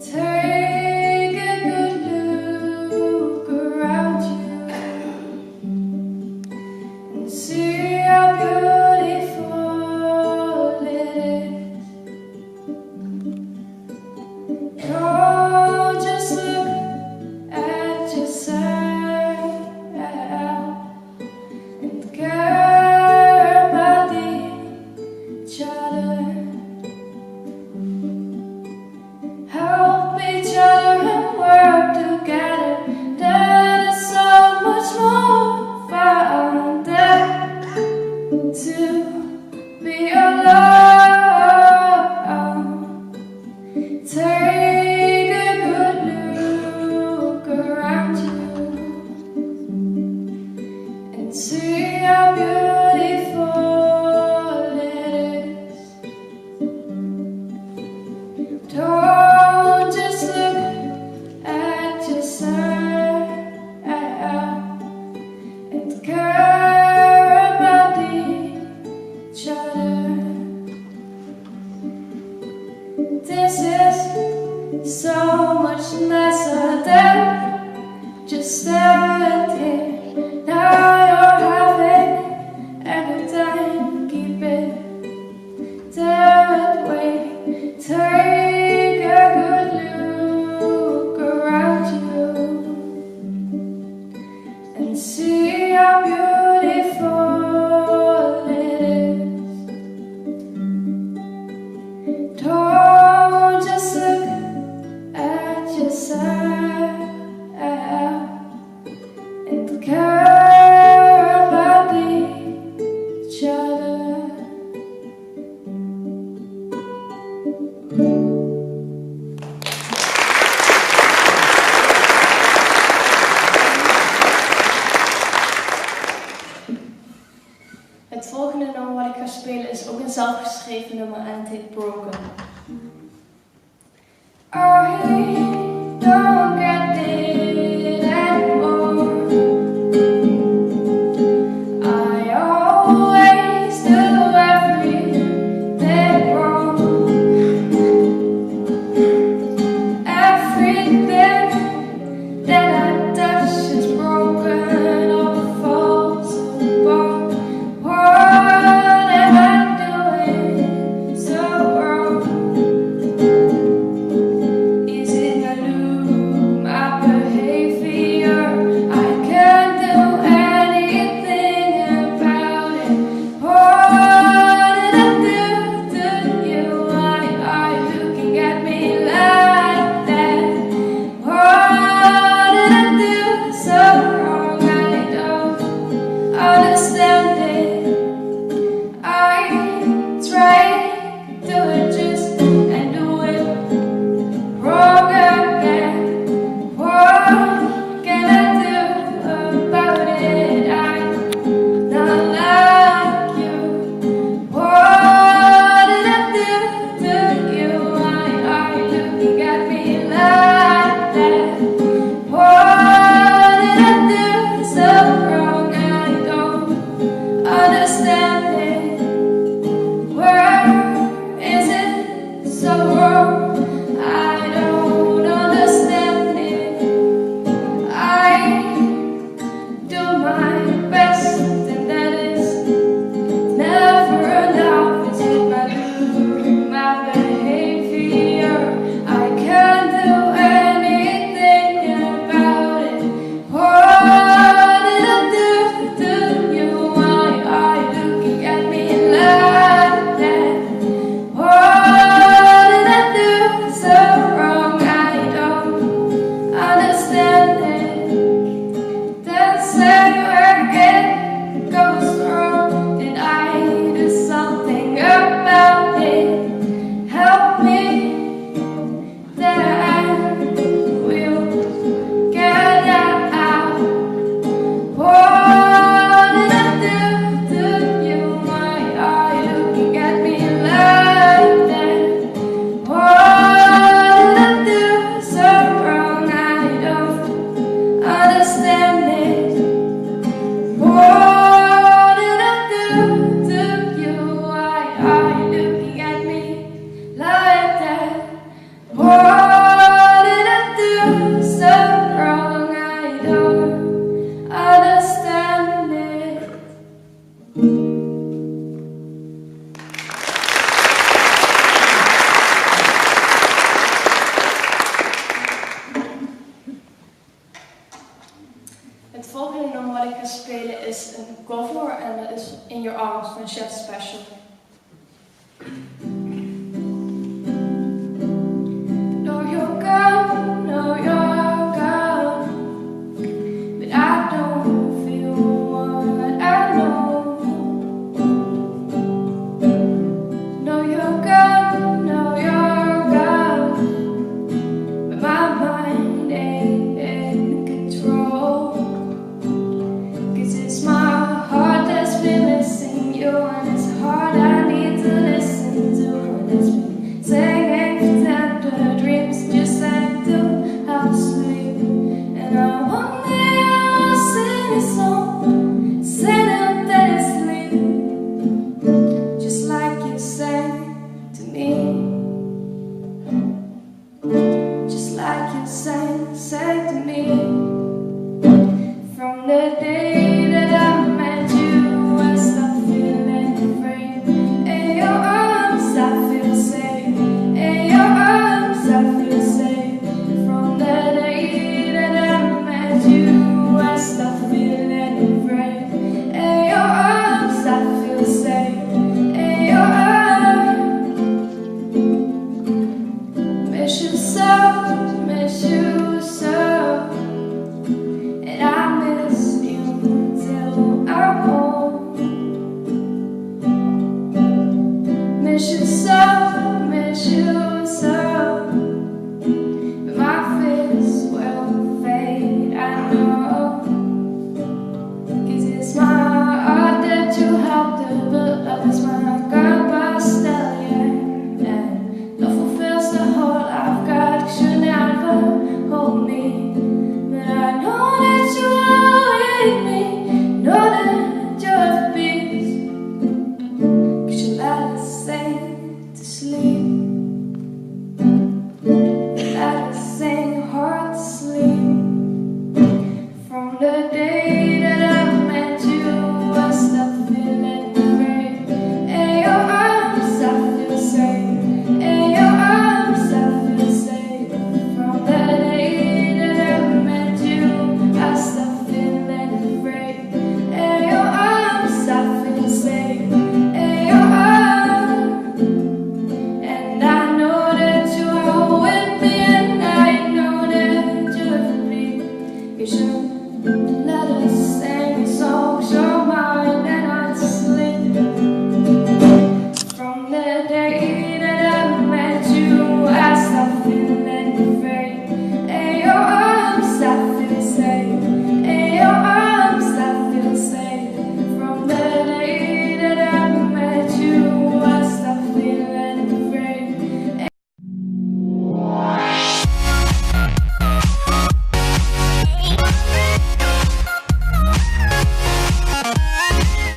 Take a good look around you and see how beautiful it is. Don't just look at yourself and care about each other. Help each other and work together. There's so much more fun than to be alone. Take a good look around you and see how beautiful it is. Don't just look at yourself and care about each other. This is so much nicer than just standing. Now you're having a good time. Keep it that way. Take a good look around you and see how beautiful it is. Don't just look at yourself and care about each other. Het volgende nummer wat ik ga spelen is ook een zelfgeschreven nummer en het heet Broken. I don't get it anymore. I always do everything wrong. Everything that I touch is broken or falls apart. What am I doing so wrong? Is it I lose my behavior? I can't do anything about it. What did I do to you? Why are you looking at me like that? spelen is een cover en dat is In Your Arms van Chef Special. No, you're gone, no, you're gone, but I don't feel what I know. No, you're gone, no, you're gone, but my mind ain't in control. 'Cause it's my heart that's been missing you, and it's a heart I need to listen to, and it's been singing tender dreams just like to have sleep. And I wonder I'll sing a song, sing until you sleep, just like you sang to me, just like you sang to me.